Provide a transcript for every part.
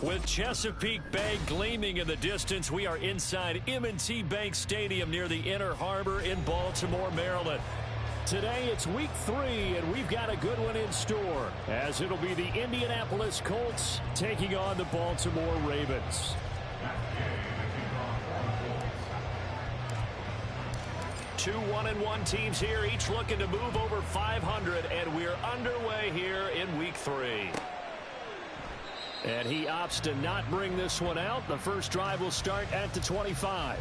With Chesapeake Bay gleaming in the distance, we are inside M&T Bank Stadium near the Inner Harbor in Baltimore, Maryland. Today it's week 3, and we've got a good one in store, as it'll be the Indianapolis Colts taking on the Baltimore Ravens. Two 1-1 teams here, each looking to move over 500, and we're underway here in week 3. And he opts to not bring this one out. The first drive will start at the 25.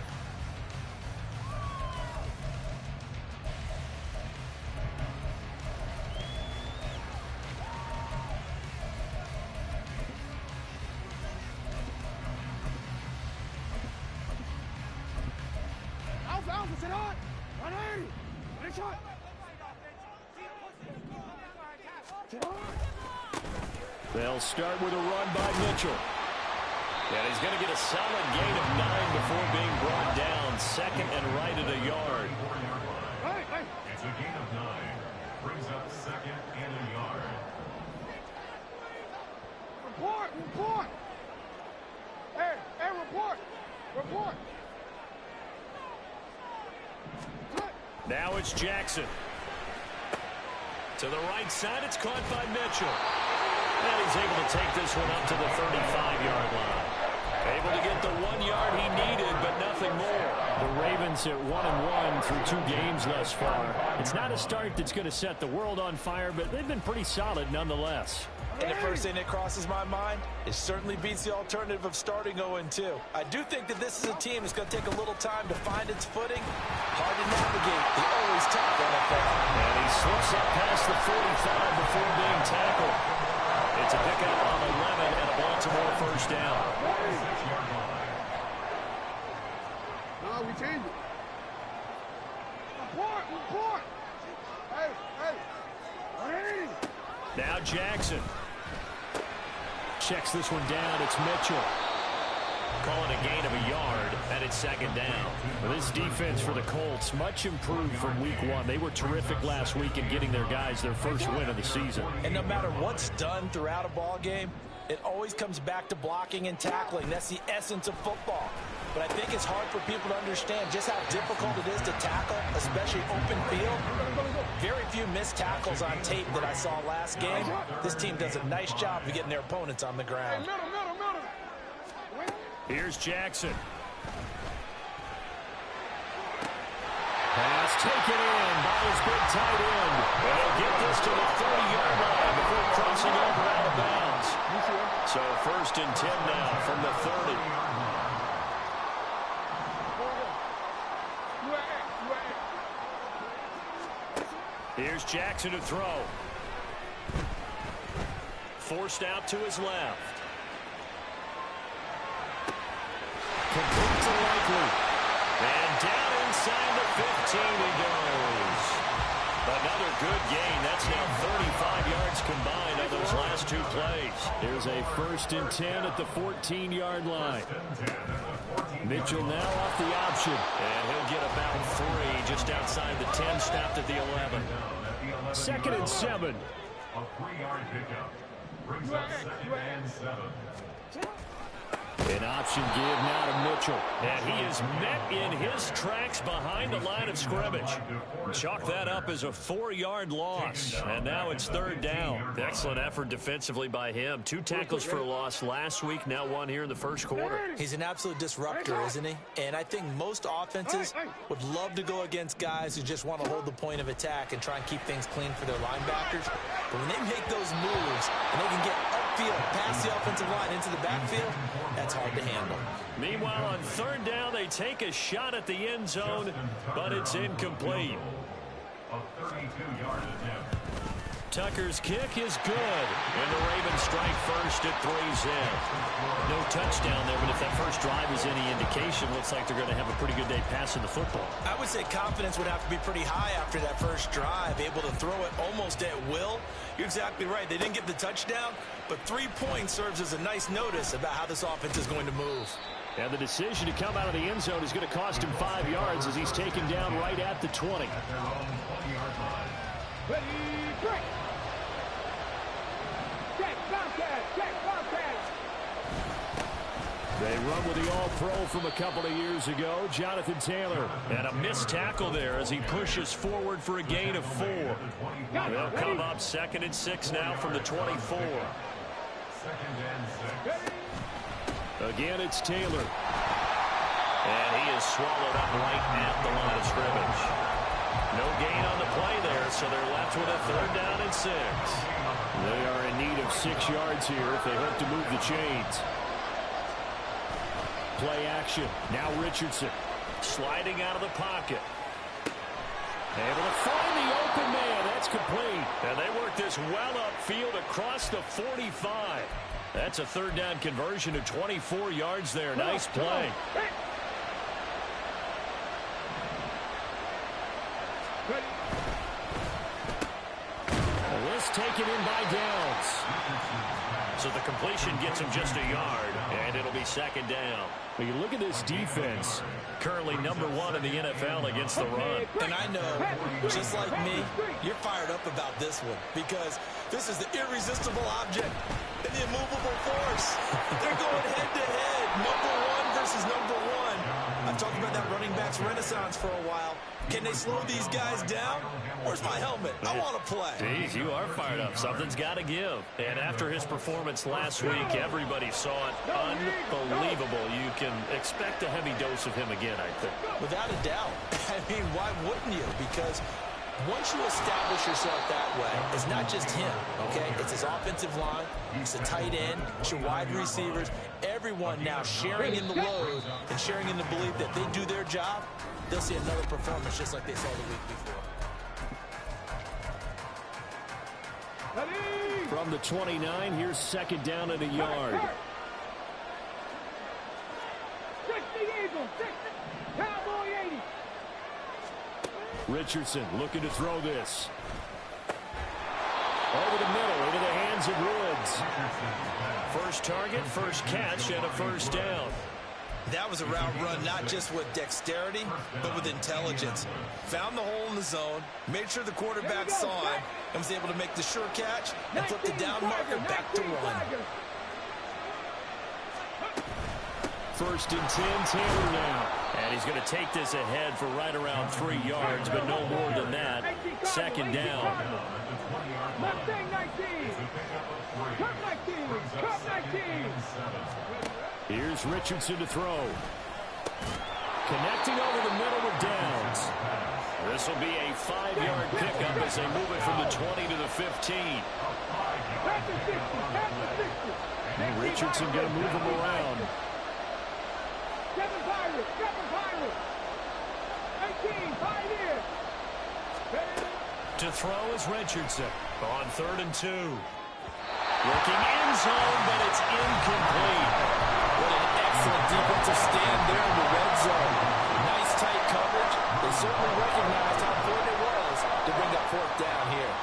They'll start with a run by Mitchell. And he's going to get a solid gain of 9 before being brought down. Second and right at a yard. It's a gain of 9. Brings up second and a yard. Report! Hey, report! Now it's Jackson. To the right side, it's caught by Mitchell. And he's able to take this one up to the 35-yard line. Able to get the 1 yard he needed, but nothing more. The Ravens at 1-1 through 2 games thus far. It's not a start that's going to set the world on fire, but they've been pretty solid nonetheless. And the first thing that crosses my mind, it certainly beats the alternative of starting 0-2. I do think that this is a team that's going to take a little time to find its footing. Hard to navigate. The always tough NFL. And he slips up past the 45 before being tackled. It's a pickup on 11 and a Baltimore first down. No, we change it. Report! Hey! Now Jackson. Checks this one down. It's Mitchell. Calling a gain of a yard, and it's second down. Well, this defense for the Colts, much improved from week 1. They were terrific last week in getting their guys their first win of the season. And no matter what's done throughout a ball game, it always comes back to blocking and tackling. That's the essence of football. But I think it's hard for people to understand just how difficult it is to tackle, especially open field. Very few missed tackles on tape that I saw last game. This team does a nice job of getting their opponents on the ground. Here's Jackson. Pass taken in by his big tight end. And he'll get this to the 30-yard line before crossing over out of bounds. So first and 10 now from the 30. Here's Jackson to throw. Forced out to his left. Complete to Likely. And down inside the 15 he goes. Another good gain. That's now 35 yards combined on those last 2 plays. Here's a first and 10 at the 14-yard line. Mitchell now off the option. And he'll get about 3 just outside the 10, stopped at the 11. Second and 7. A 3-yard pickup. Brings up second and 7. An option give now to Mitchell. And he is met in his tracks behind the line of scrimmage. Chalk that up as a 4-yard loss. And now it's third down. Excellent effort defensively by him. 2 tackles for a loss last week, now 1 here in the first quarter. He's an absolute disruptor, isn't he? And I think most offenses would love to go against guys who just want to hold the point of attack and try and keep things clean for their linebackers. But when they make those moves and they can get upfield, past the offensive line into the backfield, that's hard to handle. Meanwhile, on third down, they take a shot at the end zone, but it's incomplete. A 32-yard attempt. Tucker's kick is good, and the Ravens strike first at 3's in. No touchdown there, but if that first drive is any indication, looks like they're going to have a pretty good day passing the football. I would say confidence would have to be pretty high after that first drive, able to throw it almost at will. You're exactly right. They didn't get the touchdown, but 3 points serves as a nice notice about how this offense is going to move. And the decision to come out of the end zone is going to cost him 5 yards as he's taken down right at the 20. Ready, break! Check, Bobcat! run with the All-Pro from a couple of years ago, Jonathan Taylor. And a missed tackle there as he pushes forward for a gain of 4. They'll come up 2nd and 6 now from the 24. 2nd and 6. Again, it's Taylor. And he is swallowed up right at the line of scrimmage. No gain on the play there, so they're left with a 3rd down and 6. They are in need of 6 yards here if they hope to move the chains. Play action. Now Richardson. Sliding out of the pocket. Able to find the open man. That's complete. And they work this well upfield across the 45. That's a 3rd down conversion of 24 yards there. Nice play. This taken in by Downs. So the completion gets him just a yard, and it'll be 2nd down. When you look at this defense, currently number 1 in the NFL against the run. And I know, just like me, you're fired up about this one because this is the irresistible object and the immovable force. They're going head-to-head, number 1 versus number 1. I've talked about that running backs renaissance for a while. Can they slow these guys down? Where's my helmet? I want to play. Jeez, you are fired up. Something's got to give. And after his performance last week, everybody saw it. Unbelievable. You can expect a heavy dose of him again, I think. Without a doubt. I mean, why wouldn't you? Because once you establish yourself that way, it's not just him, okay? It's his offensive line, it's the tight end, it's your wide receivers, everyone now sharing in the load and sharing in the belief that they do their job, they'll see another performance just like they saw the week before. From the 29, here's 2nd down and a yard. 60 Eagles, 60. Cowboy 80. Richardson looking to throw this. Over the middle, into the hands of Woods. First target, first catch, and a 1st down. That was a route run not just with dexterity, but with intelligence. Found the hole in the zone, made sure the quarterback saw him, and was able to make the sure catch and flip the down marker back to run. 1st and 10, Taylor now. And he's going to take this ahead for right around 3 yards, but no more than that. 2nd down. Mustang 19. Cup 19. Cup 19. Here's Richardson to throw. Connecting over the middle with Downs. This will be a 5-yard pickup as they move it from the 20 to the 15. And Richardson going to move him around. 7 Pirates. 18, 5 years. To throw is Richardson on 3rd and 2. Looking in zone, but it's incomplete. What an excellent defensive stand there in the red zone. Nice tight coverage. They certainly recognized how important it was to bring up 4th down here.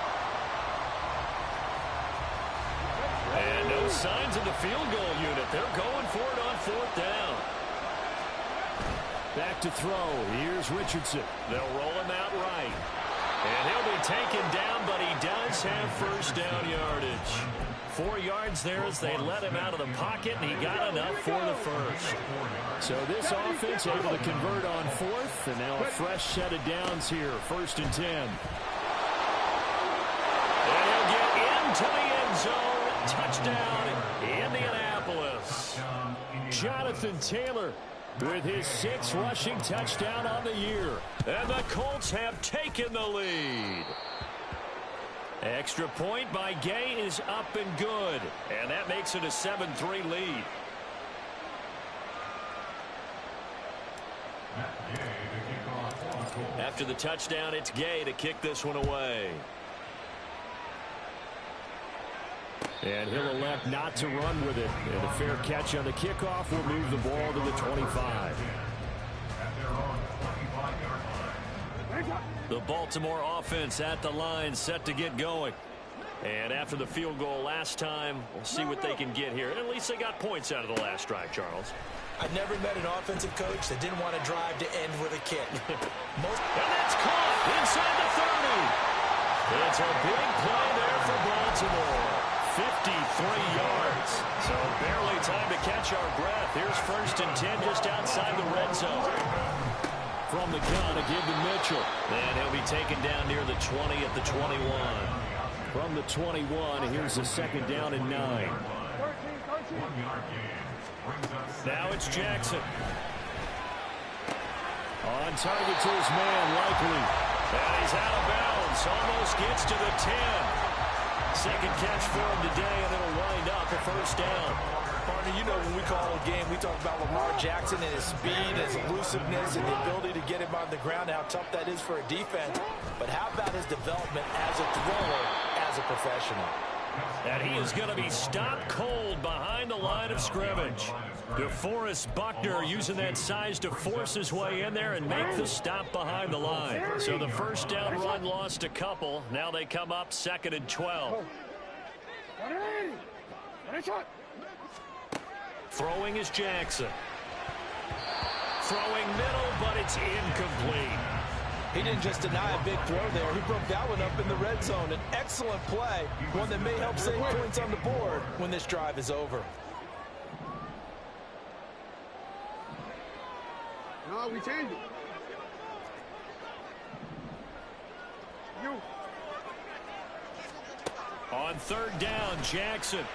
And no signs of the field goal unit. They're going for it on 4th down. Back to throw. Here's Richardson. They'll roll him out right. And he'll be taken down, but he does have 1st down yardage. 4 yards there as they let him out of the pocket, and he got enough for the 1st. So this offense able to convert on 4th, and now a fresh set of downs here, 1st and 10. And he'll get into the end zone. Touchdown, Indianapolis. Jonathan Taylor with his 6th rushing touchdown on the year. And the Colts have taken the lead. Extra point by Gay is up and good. And that makes it a 7-3 lead. After the touchdown, it's Gay to kick this one away. And he'll elect not to run with it. And a fair catch on the kickoff will move the ball to the 25. The Baltimore offense at the line, set to get going. And after the field goal last time, we'll see what they can get here. At least they got points out of the last drive, Charles. I've never met an offensive coach that didn't want to drive to end with a kick. And that's caught inside the 30. It's a big play there for Baltimore. 53 yards. So So barely time to catch our breath. Here's 1st and 10 just outside the red zone. From the gun to give to Mitchell. And he'll be taken down near the 20 at the 21. From the 21, here's the 2nd down and 9. Now it's Jackson. On target to his man, Likely. And he's out of bounds. Almost gets to the 10. 2nd catch for him today, and it'll wind up a 1st down. Partner, you know when we call a game, we talk about Lamar Jackson and his speed, his elusiveness, and the ability to get him on the ground, how tough that is for a defense. But how about his development as a thrower, as a professional? And he is going to be stopped cold behind the line of scrimmage. DeForest Buckner using that size to force his way in there and make the stop behind the line. So the 1st down run lost a couple. Now they come up 2nd and 12. Throwing is Jackson. Throwing middle, but it's incomplete. He didn't just deny a big throw there. He broke that one up in the red zone. An excellent play, one that may help save points on the board when this drive is over. No, we changed it. You. On 3rd down, Jackson.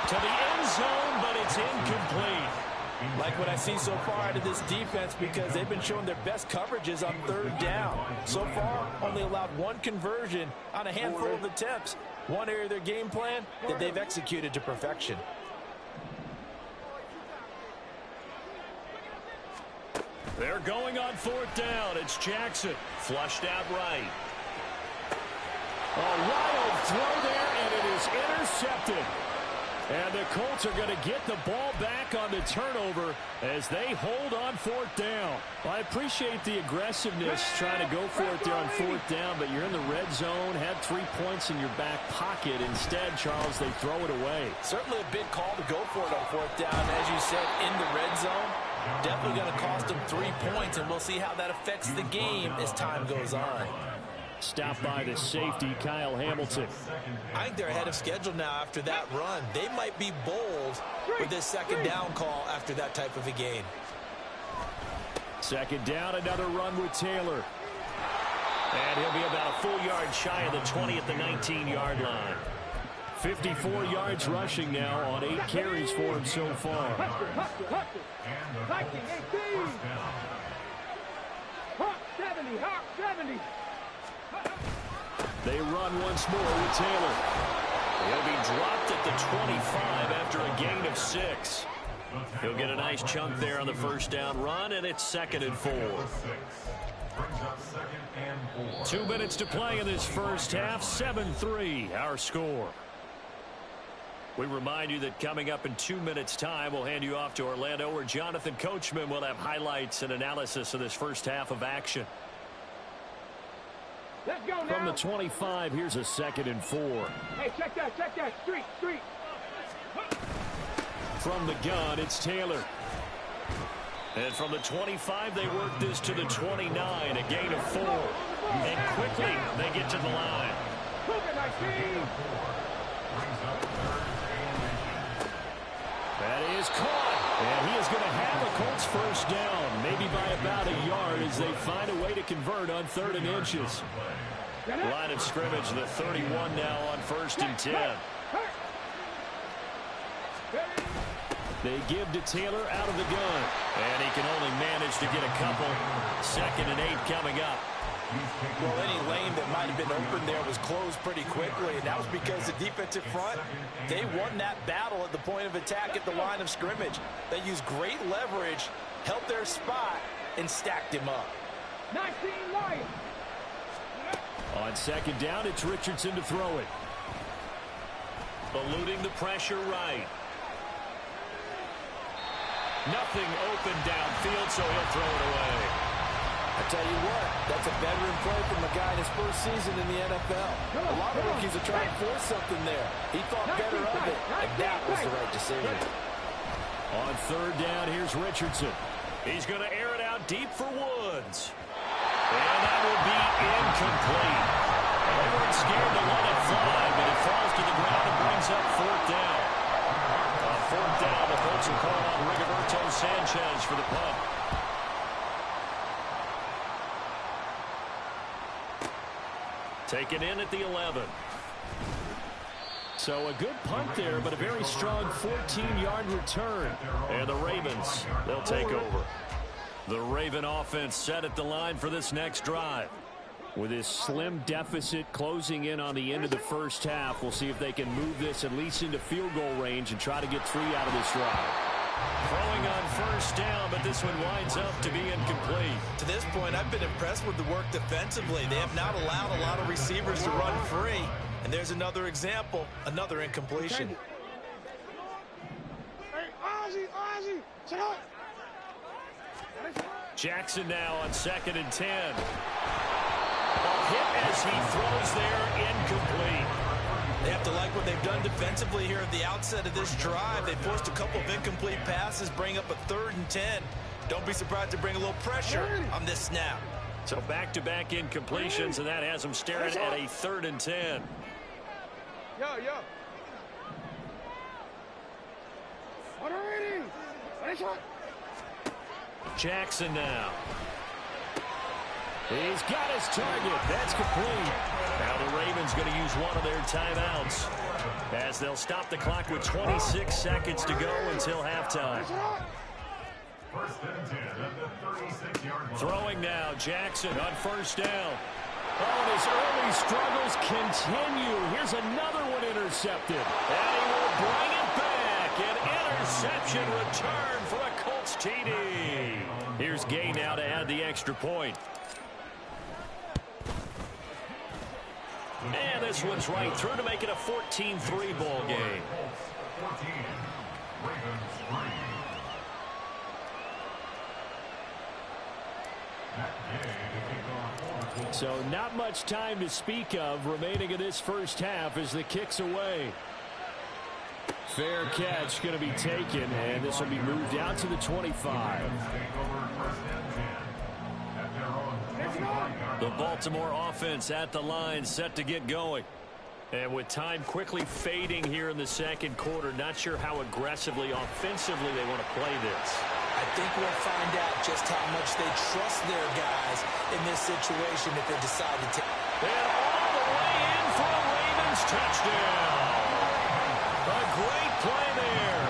To the end zone, but it's incomplete. Like what I see so far out of this defense, because they've been showing their best coverages on 3rd down. So far, only allowed 1 conversion on a handful of attempts. One area of their game plan that they've executed to perfection. They're going on 4th down. It's Jackson. Flushed out right. A wild throw there, and it is intercepted. And the Colts are going to get the ball back on the turnover as they hold on 4th down. Well, I appreciate the aggressiveness trying to go for it there on 4th down, but you're in the red zone, had 3 points in your back pocket. Instead, Charles, they throw it away. Certainly a big call to go for it on 4th down. As you said, in the red zone, definitely going to cost them 3 points, and we'll see how that affects the game as time goes on. Stopped by the safety, Kyle Hamilton. I think they're ahead of schedule now after that run. They might be bold with this 2nd down call after that type of a gain. 2nd down, another run with Taylor. And he'll be about a full yard shy of the 20 at the 19-yard line. 54 yards rushing now on 8 carries for him so far. Hawk 70, Hawk 70. They run once more with Taylor. He'll be dropped at the 25 after a gain of 6. He'll get a nice chunk there on the 1st down run, and it's 2nd and 4. 2 minutes to play in this first half. 7-3 our score. We remind you that coming up in 2 minutes' time, we'll hand you off to Orlando, where Jonathan Coachman will have highlights and analysis of this first half of action. Let's go now. From the 25, here's a 2nd and 4. Hey, check that, street. From the gun, it's Taylor. And from the 25, they work this to the 29, a gain of 4. And quickly, they get to the line. That is caught. And he is going to have a Colts 1st down, maybe by about a yard, as they find a way to convert on 3rd and inches. Line of scrimmage, the 31 now on 1st and 10. They give to Taylor out of the gun. And he can only manage to get a couple. 2nd and 8 coming up. Well, any lane that might have been open there was closed pretty quickly, and that was because the defensive front, they won that battle at the point of attack at the line of scrimmage. They used great leverage, held their spot, and stacked him up. 19 Lions. On 2nd down, it's Richardson to throw it. Eluding the pressure right. Nothing open downfield, so he'll throw it away. I tell you what, that's a veteran play from a guy in his first season in the NFL. A lot of rookies are trying to force something there. He thought better of it, and that was the right decision. On 3rd down, here's Richardson. He's going to air it out deep for Woods. And that will be incomplete. They weren't scared to let it fly, but it falls to the ground and brings up 4th down. Colts will call on Rigoberto Sanchez for the punt. Taken in at the 11. So a good punt there, but a very strong 14-yard return. And the Ravens, they'll take over. The Raven offense set at the line for this next drive. With this slim deficit closing in on the end of the first half, we'll see if they can move this at least into field goal range and try to get 3 out of this drive. Throwing on first down, but this one winds up to be incomplete. To this point, I've been impressed with the work defensively. They have not allowed a lot of receivers to run free. And there's another example, another incompletion. Jackson now on 2nd and 10. A hit as he throws there, incomplete. They have to like what they've done defensively here at the outset of this drive. They forced a couple of incomplete passes, bring up a 3rd and 10. Don't be surprised to bring a little pressure on this snap. So back-to-back incompletions, and that has them staring at a 3rd and 10. Yo. Jackson now. He's got his target. That's complete. Now the Ravens going to use one of their timeouts as they'll stop the clock with 26 seconds to go until halftime. 1st and 10 at the 36-yard line. Throwing now, Jackson on 1st down. Oh, and his early struggles continue. Here's another one intercepted. And he will bring it back. An interception return for a Colts TD. Here's Gay now to add the extra point. And this one's right through to make it a 14-3 ball game. 14, Ravens 3. So not much time to speak of remaining in this first half as the kick's away. Fair catch going to be taken, and this will be moved out to the 25. The Baltimore offense at the line, set to get going. And with time quickly fading here in the second quarter, not sure how aggressively, offensively they want to play this. I think we'll find out just how much they trust their guys in this situation if they decide to take. And all the way in for a Ravens touchdown. A great play there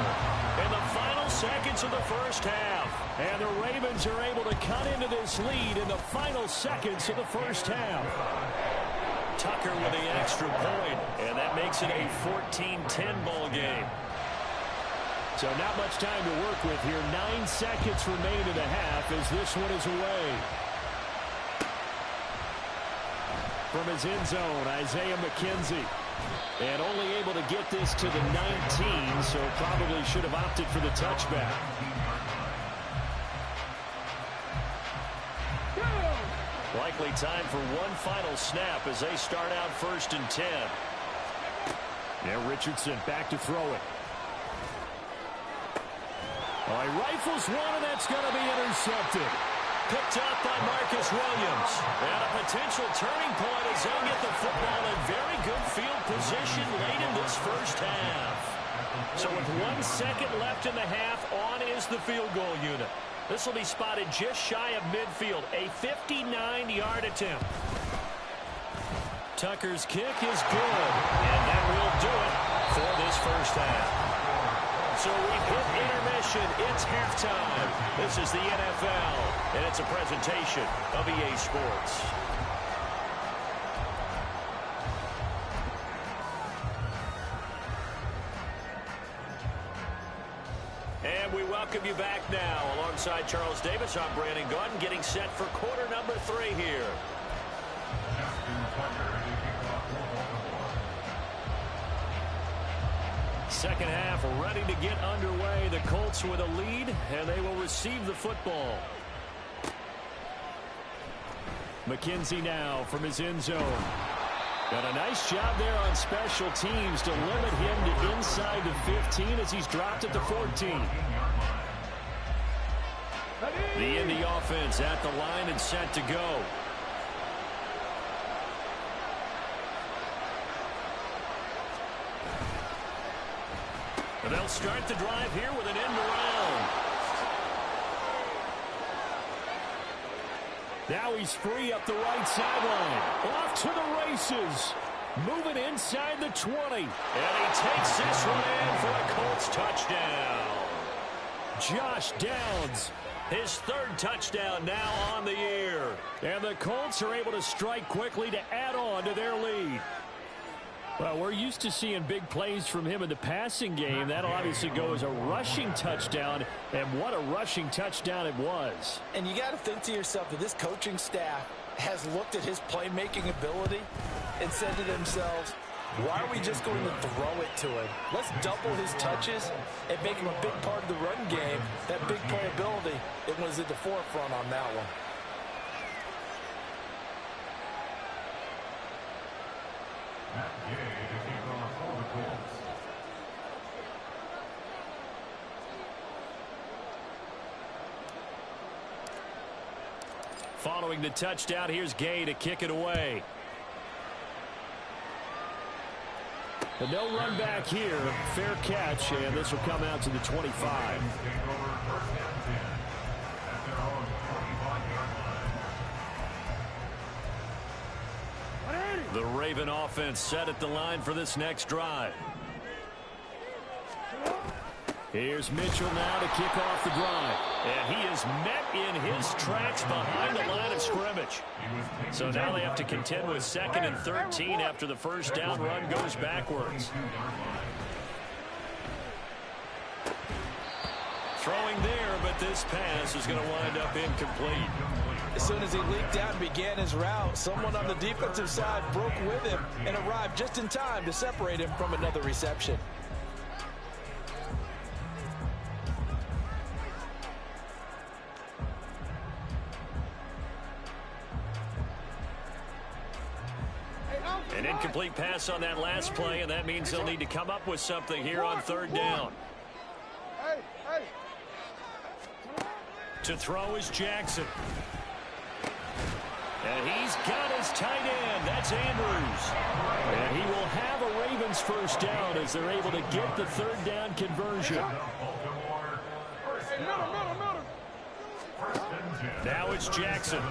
in the final seconds of the first half. And the Ravens are able to cut into this lead in the final seconds of the first half. Tucker with the extra point, and that makes it a 14-10 ball game. So not much time to work with here. 9 seconds remain in the half as this one is away. From his end zone, Isaiah McKenzie. And only able to get this to the 19, so probably should have opted for the touchback. Likely time for one final snap as they start out 1st and 10. Yeah, Richardson back to throw it. Oh, he rifles one, and that's going to be intercepted. Picked up by Marcus Williams. And a potential turning point as they'll get the football in very good field position late in this first half. So with 1 second left in the half, on is the field goal unit. This will be spotted just shy of midfield, a 59-yard attempt. Tucker's kick is good, and that will do it for this first half. So we've hit intermission. It's halftime. This is the NFL, and it's a presentation of EA Sports. And we welcome you back now. Alongside Charles Davis, I'm Brandon Gordon, getting set for quarter number 3 here. Second half ready to get underway. The Colts with a lead, and they will receive the football. McKenzie now from his end zone. Got a nice job there on special teams to limit him to inside the 15 as he's dropped at the 14. The Indy offense at the line and set to go. And they'll start the drive here with an end around. Now he's free up the right sideline. Off to the races. Moving inside the 20. And he takes this one in for a Colts touchdown. Josh Downs, his third touchdown now on the year. And the Colts are able to strike quickly to add on to their lead. Well, we're used to seeing big plays from him in the passing game. That'll obviously go as a rushing touchdown, and what a rushing touchdown it was. And you got to think to yourself that this coaching staff has looked at his playmaking ability and said to themselves, why are we just going to throw it to him? Let's double his touches and make him a big part of the run game. That big playability, it was at the forefront on that one. Following the touchdown, here's Gay to kick it away. And no run back here. Fair catch, and this will come out to the 25. The Raven offense set at the line for this next drive. Here's Mitchell now to kick off the drive. And he is met in his tracks behind the line of scrimmage. So now they have to contend with 2nd and 13 after the first down run goes backwards. Throwing there, but this pass is going to wind up incomplete. As soon as he leaked out and began his route, someone on the defensive side broke with him and arrived just in time to separate him from another reception. An incomplete pass on that last play, and that means they'll need to come up with something here on 3rd down. To throw is Jackson. And he's got his tight end. That's Andrews. And he will have a Ravens first down as they're able to get the 3rd down conversion. Now it's Jackson.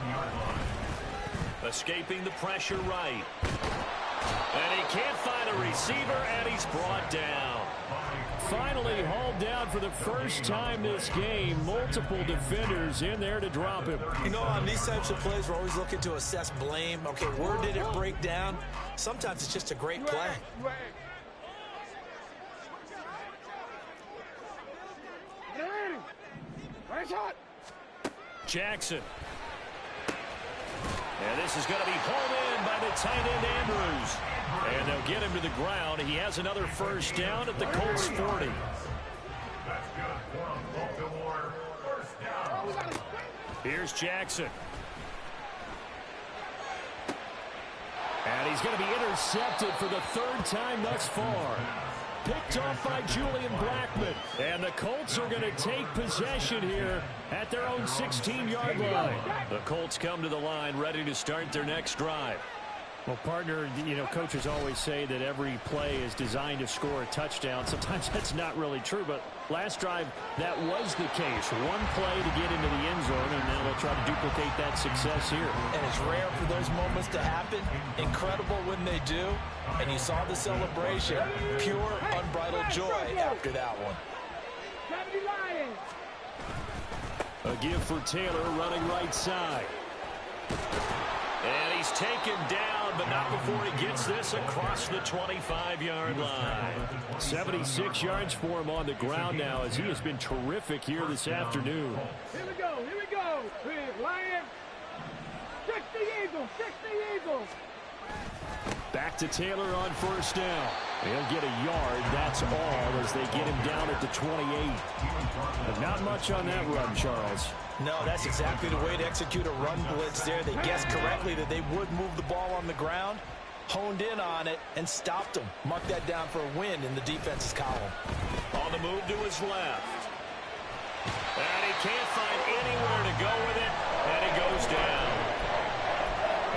Escaping the pressure right. And he can't find a receiver, and he's brought down. Finally hauled down for the first time this game. Multiple defenders in there to drop him. You know, on these types of plays, we're always looking to assess blame. Okay, where did it break down? Sometimes it's just a great play. Jackson. And this is going to be hauled in by the tight end Andrews. And they'll get him to the ground. He has another first down at the Colts 40. Here's Jackson. And he's going to be intercepted for the 3rd time thus far. Picked off by Julian Blackman. And the Colts are going to take possession here at their own 16-yard line. The Colts come to the line ready to start their next drive. Well, partner, you know, coaches always say that every play is designed to score a touchdown. Sometimes that's not really true, but last drive, that was the case. One play to get into the end zone, and now they'll try to duplicate that success here. And it's rare for those moments to happen. Incredible when they do. And you saw the celebration. Pure, unbridled joy after that one. A give for Taylor running right side. And he's taken down, but not before he gets this across the 25-yard line. 76 yards for him on the ground now as he has been terrific here this afternoon. Here we go, here we go. Lion. 60 Eagles, 60 Eagles. Back to Taylor on first down. He'll get a yard, that's all, as they get him down at the 28. But not much on that run, Charles. No, that's exactly the way to execute a run blitz there. They guessed correctly that they would move the ball on the ground, honed in on it, and stopped them. Mark that down for a win in the defense's column. On the move to his left. And he can't find anywhere to go with it, and he goes down.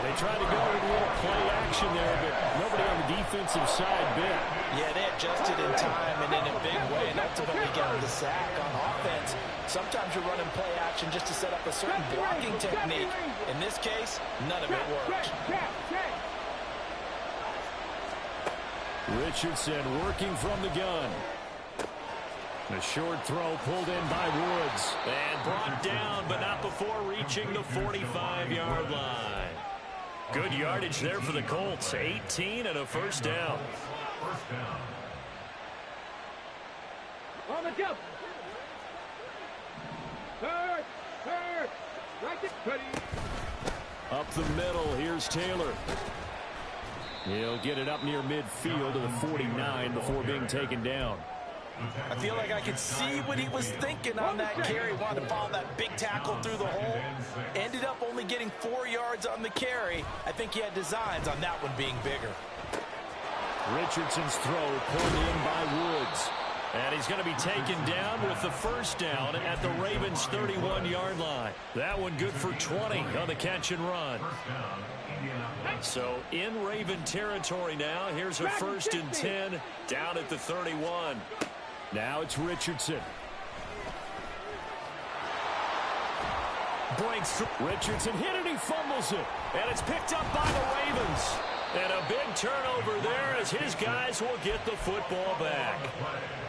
They tried to go with a little play action there, but nobody on the defensive side bit. Yeah, they adjusted in time and in a big way and ultimately got the sack on offense. Sometimes you're running play action just to set up a certain blocking technique. In this case, none of it worked. Richardson working from the gun. The short throw pulled in by Woods. And brought down, but not before reaching the 45-yard line. Good yardage there for the Colts. 18 and a first down. On the jump. Third. Right there. Up the middle, here's Taylor. He'll get it up near midfield to the 49 before being taken down. I feel like I could see what he was thinking on that carry. Wanted to follow that big tackle through the hole. Ended up only getting 4 yards on the carry. I think he had designs on that one being bigger. Richardson's throw pulled in by Woods. And he's going to be taken down with the first down at the Ravens' 31-yard line. That one good for 20 on the catch and run. So in Raven territory now. Here's a 1st and 10 down at the 31. Now it's Richardson. Breaks through. Richardson hit it, he fumbles it. And it's picked up by the Ravens. And a big turnover there as his guys will get the football back.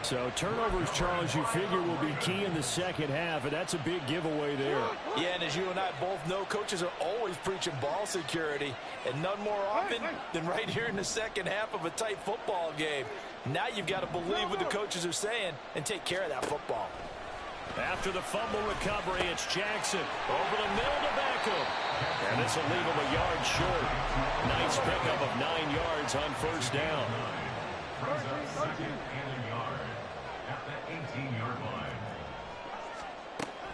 So turnovers, Charles, you figure will be key in the second half, and that's a big giveaway there. Yeah, and as you and I both know, coaches are always preaching ball security, and none more often than right here in the second half of a tight football game. Now you've got to believe what the coaches are saying and take care of that football. After the fumble recovery, it's Jackson over the middle to Beckham. And this will leave him a yard short. Nice pickup of 9 yards on first down.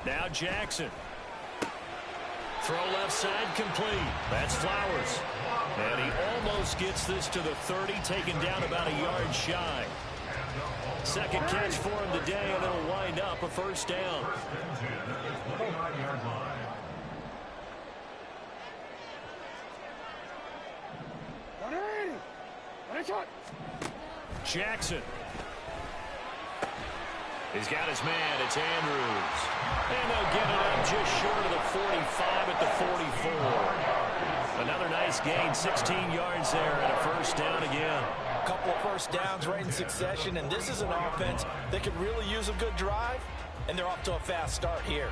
Now Jackson. Throw left side complete. That's Flowers. And he almost gets this to the 30, taken down about a yard shy. Second catch for him today, and it'll wind up a first down. Jackson. He's got his man. It's Andrews. And they'll get it up just short of the 45 at the 44. Another nice gain, 16 yards there, and a first down again. A couple of first downs right in succession, and this is an offense that could really use a good drive, and they're off to a fast start here.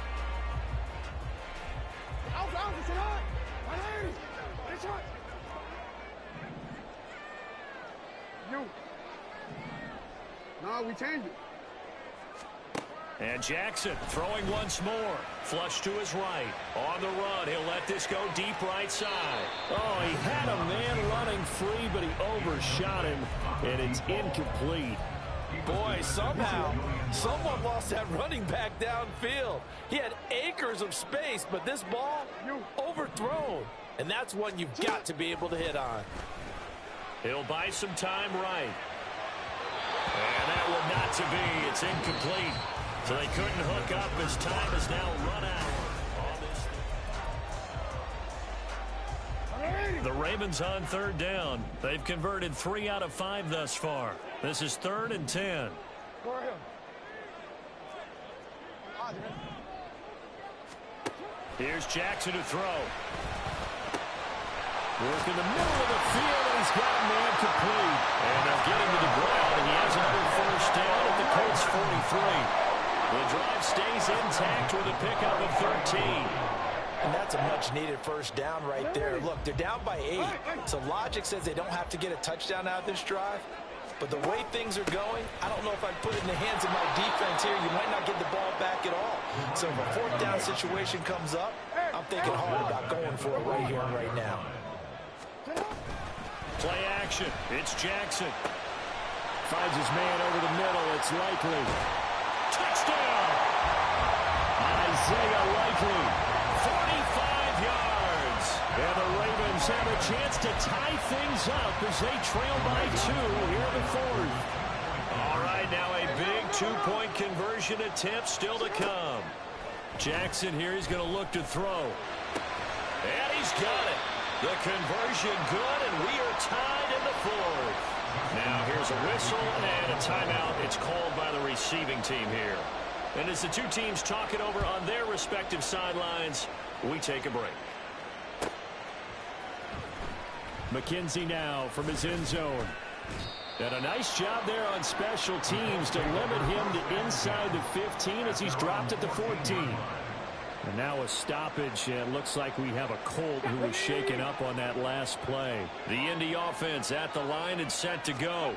No, we changed it. And Jackson throwing once more. Flush to his right. On the run, he'll let this go deep right side. Oh, he had a man running free, but he overshot him, and it's incomplete. Boy, somehow, someone lost that running back downfield. He had acres of space, but this ball, overthrown. And that's one you've got to be able to hit on. He'll buy some time right. And that one not to be. It's incomplete. So they couldn't hook up as time is now run out. The Ravens on third down. They've converted 3 out of 5 thus far. This is 3rd and 10. Here's Jackson to throw. Work in the middle of the field, and he's got a man complete. And they'll get him to the ground, and he has another first down at the Colts 43. The drive stays intact with a pickup of 13. And that's a much-needed first down right there. Look, they're down by 8, so logic says they don't have to get a touchdown out of this drive. But the way things are going, I don't know if I'd put it in the hands of my defense here. You might not get the ball back at all. So if a 4th down situation comes up, I'm thinking hard about going for it right here and right now. Play action. It's Jackson. Finds his man over the middle. It's Likely. Touchdown! Isaiah Likely. 45 yards. And the Ravens have a chance to tie things up as they trail by 2 here in the 4th. All right, now a big 2-point conversion attempt still to come. Jackson here, he's going to look to throw. And he's got it. The conversion good, and we are tied in the fourth. Now here's a whistle and a timeout. It's called by the receiving team here. And as the two teams talk it over on their respective sidelines, we take a break. McKenzie now from his end zone. And a nice job there on special teams to limit him to inside the 15 as he's dropped at the 14. And now a stoppage. It looks like we have a Colt who was shaken up on that last play. The Indy offense at the line and set to go.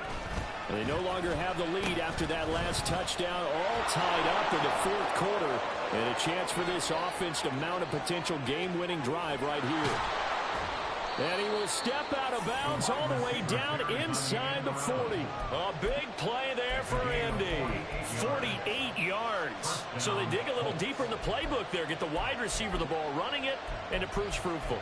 They no longer have the lead after that last touchdown, all tied up in the fourth quarter. And a chance for this offense to mount a potential game-winning drive right here. And he will step out of bounds all the way down inside the 40. A big play there for Indy. 48 yards. So they dig a little deeper in the playbook there. Get the wide receiver the ball, running it, and it proves fruitful.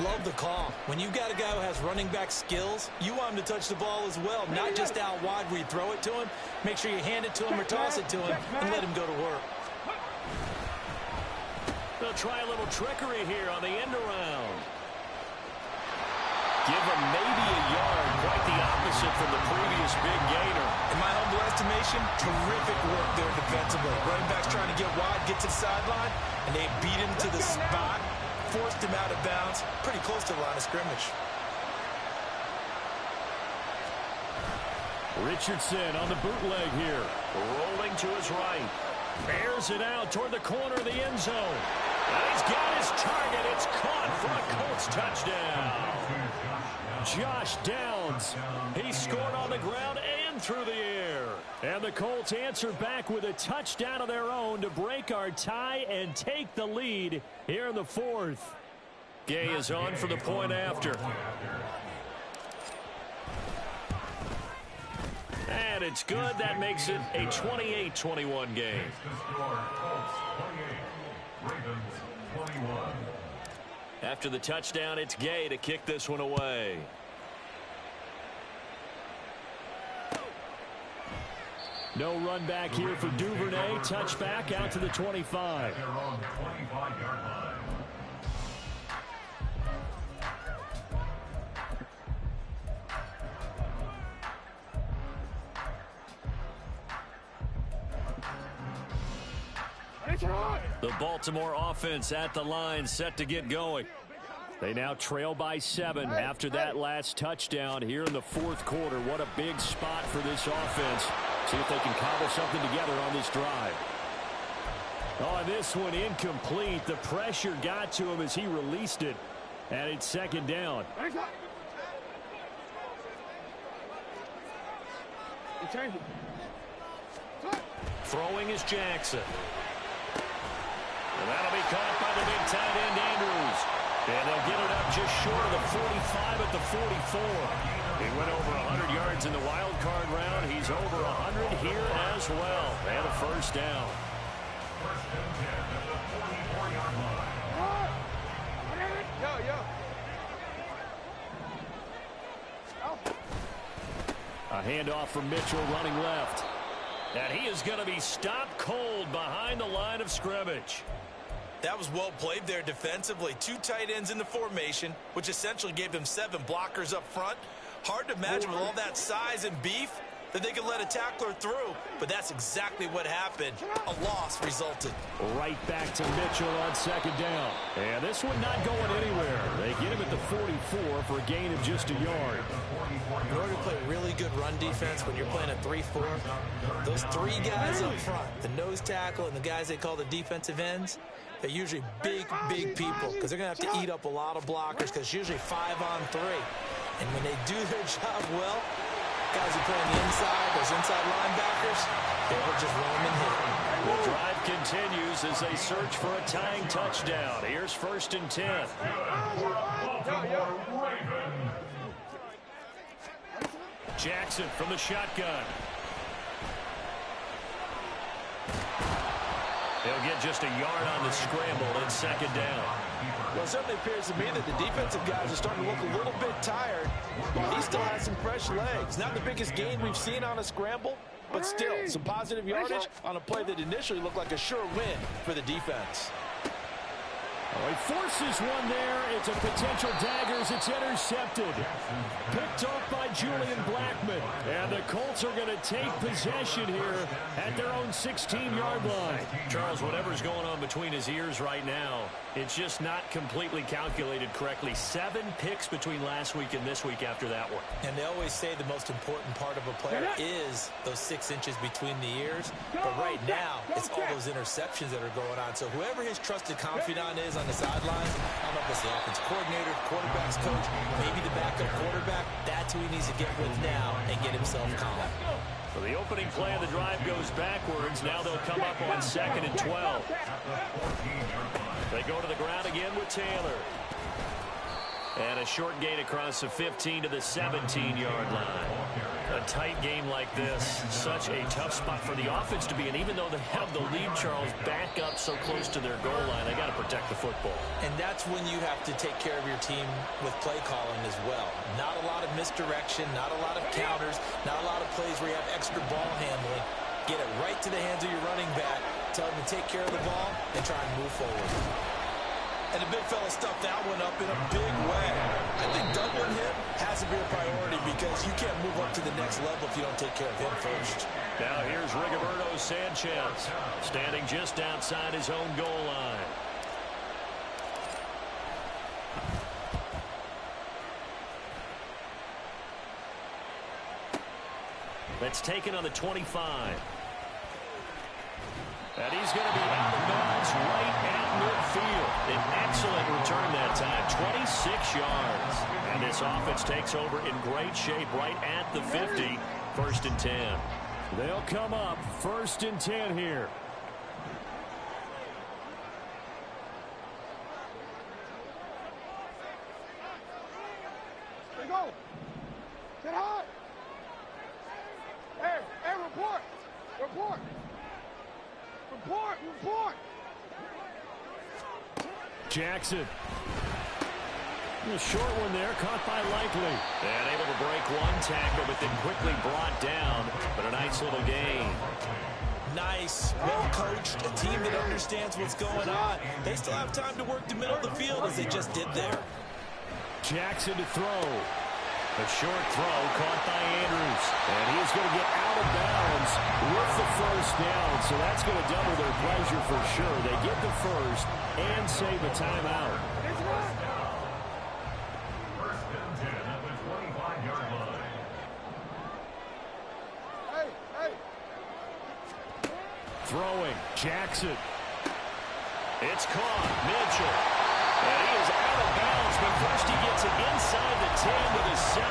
Love the call. When you've got a guy who has running back skills, you want him to touch the ball as well, not just out wide where you throw it to him. Make sure you hand it to him or toss it to him and let him go to work. They'll try a little trickery here on the end around. Give him maybe a yard, quite the opposite from the previous big gainer. In my humble estimation, terrific work there defensively. Running back's trying to get wide, get to the sideline, and they beat him to the spot, forced him out of bounds, pretty close to the line of scrimmage. Richardson on the bootleg here. Rolling to his right. Bears it out toward the corner of the end zone. And he's got his target. It's caught for a Colts touchdown. Josh Downs. He scored on the ground and through the air. And the Colts answer back with a touchdown of their own to break our tie and take the lead here in the fourth. Gay is on for the point after. And it's good. That makes it a 28-21 game. After the touchdown, it's Gay to kick this one away. No run back here for Duvernay. Touchback out to the 25. The Baltimore offense at the line, set to get going. They now trail by 7 after that last touchdown here in the fourth quarter. What a big spot for this offense. See if they can cobble something together on this drive. Oh, this one incomplete. The pressure got to him as he released it. And it's second down. Throwing is Jackson. And that'll be caught by the big tight end, Andrews. And they'll get it up just short of the 45 at the 44. He went over 100 yards in the wild card round. He's over 100 here as well. And a first down. A handoff from Mitchell running left. And he is going to be stopped cold behind the line of scrimmage. That was well played there defensively. 2 tight ends in the formation, which essentially gave them 7 blockers up front. Hard to imagine with all that size and beef that they could let a tackler through, but that's exactly what happened. A loss resulted. Right back to Mitchell on second down. And this one not going anywhere. They get him at the 44 for a gain of just a yard. In order to play really good run defense when you're playing a 3-4, those 3 guys up front, the nose tackle and the guys they call the defensive ends, they're usually big people because they're going to have to eat up a lot of blockers because it's usually 5-on-3. And when they do their job well, guys who play on the inside, those inside linebackers, they will just roam and hit. The drive continues as they search for a tying touchdown. Here's 1st and 10. Jackson from the shotgun. They'll get just a yard on the scramble and second down. Well, it certainly appears to me that the defensive guys are starting to look a little bit tired, while he still has some fresh legs. Not the biggest gain we've seen on a scramble, but still some positive yardage on a play that initially looked like a sure win for the defense. Oh, he forces one there. It's a potential dagger as it's intercepted. Picked off by Julian Blackmon. And the Colts are going to take possession here at their own 16-yard line. Charles, whatever's going on between his ears right now, it's just not completely calculated correctly. 7 picks between last week and this week after that one. And they always say the most important part of a player is those 6 inches between the ears. But right now, it's all those interceptions that are going on. So whoever his trusted confidant is on the sidelines, I don't know if it's the offensive coordinator, quarterback's coach, maybe the backup quarterback, that's who he needs to get with now and get himself calm. So the opening play of the drive goes backwards. Now they'll come up on 2nd and 12. They go to the ground again with Taylor. And a short gain across the 15 to the 17-yard line. A tight game like this, such a tough spot for the offense to be in. Even though they have the lead, Charles, back up so close to their goal line, they got to protect the football. And that's when you have to take care of your team with play calling as well. Not a lot of misdirection, not a lot of counters, not a lot of plays where you have extra ball handling. Get it right to the hands of your running back, tell him to take care of the ball, and try and move forward. And the big fella stuffed that one up in a big way. I think doubling him has to be a priority because you can't move up to the next level if you don't take care of him first. Now here's Rigoberto Sanchez standing just outside his own goal line. That's taken on the 25. And he's going to be out of bounds right at midfield. An excellent return that time, 26 yards. And this offense takes over in great shape right at the 50, 1st and 10. They'll come up 1st and 10 here. There you go. Get high. Hey, report. Report. Report. Jackson. A short one there, caught by Likely. And able to break one tackle, but then quickly brought down. But a nice little gain. Nice, well-coached, a team that understands what's going on. They still have time to work the middle of the field as they just did there. Jackson to throw. A short throw caught by Andrews. And he's going to get out of bounds with the 1st down. So that's going to double their pleasure for sure. They get the 1st and save a timeout. First and 10 at the 25-yard line. Hey. Throwing. Jackson. It's caught. Mitchell. And he is out of bounds, but first he gets it inside the 10 to the 7.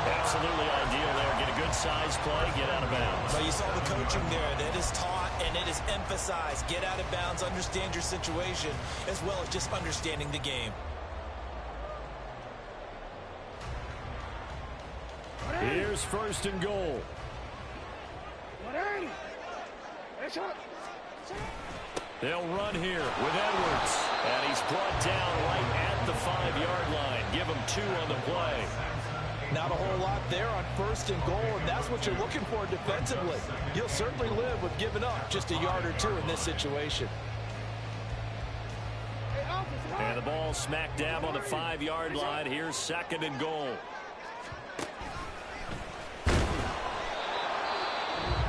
Absolutely ideal there. Get a good size play, get out of bounds. But you saw the coaching there. That is taught and it is emphasized. Get out of bounds, understand your situation, as well as just understanding the game. Here's 1st and goal. They'll run here with Edwards. And he's brought down right at the 5-yard line. Give him 2 on the play. Not a whole lot there on 1st and goal, and that's what you're looking for defensively. You'll certainly live with giving up just a yard or 2 in this situation. And the ball smack dab on the 5-yard line. Here's 2nd and goal.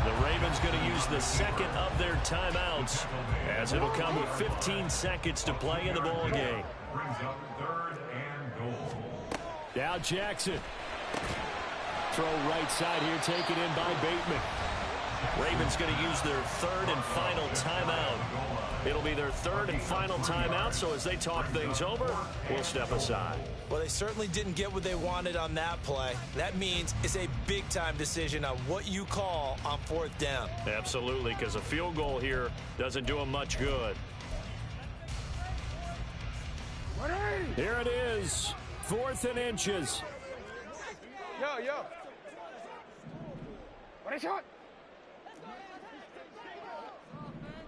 The Ravens going to use the 2nd of their timeouts as it'll come with 15 seconds to play in the ball game. Brings up 3rd and goal. Now Jackson. Throw right side here, taken in by Bateman. Ravens going to use their 3rd and final timeout. It'll be their 3rd and final timeout, so as they talk things over, we'll step aside. Well, they certainly didn't get what they wanted on that play. That means it's a big-time decision on what you call on 4th down. Absolutely, because a field goal here doesn't do them much good. Here it is, 4th and inches. Yo. What is shot?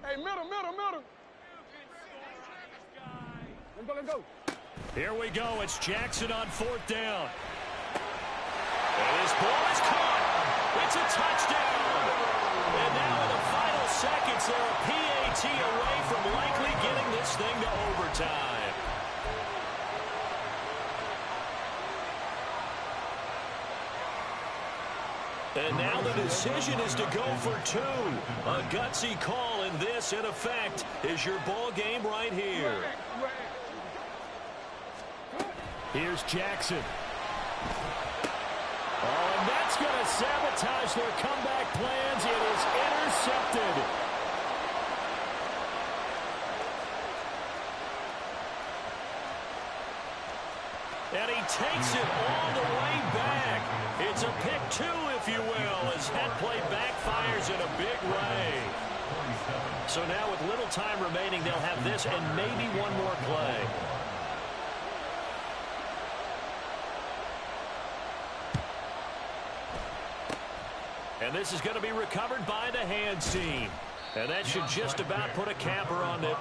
Hey, middle. Let's go. Here we go. It's Jackson on 4th down. And this ball is caught. It's a touchdown. And now in the final seconds, there a PAT PAT away from likely getting this thing to overtime. And now the decision is to go for two. A gutsy call, and this, in effect, is your ball game right here. Here's Jackson. Oh, and that's going to sabotage their comeback plans. It is intercepted. And he takes it all the way back. It's a pick two, if you will, as that play backfires in a big way. So now with little time remaining, they'll have this and maybe one more play. And this is going to be recovered by the hands team. And that should just about put a capper on it.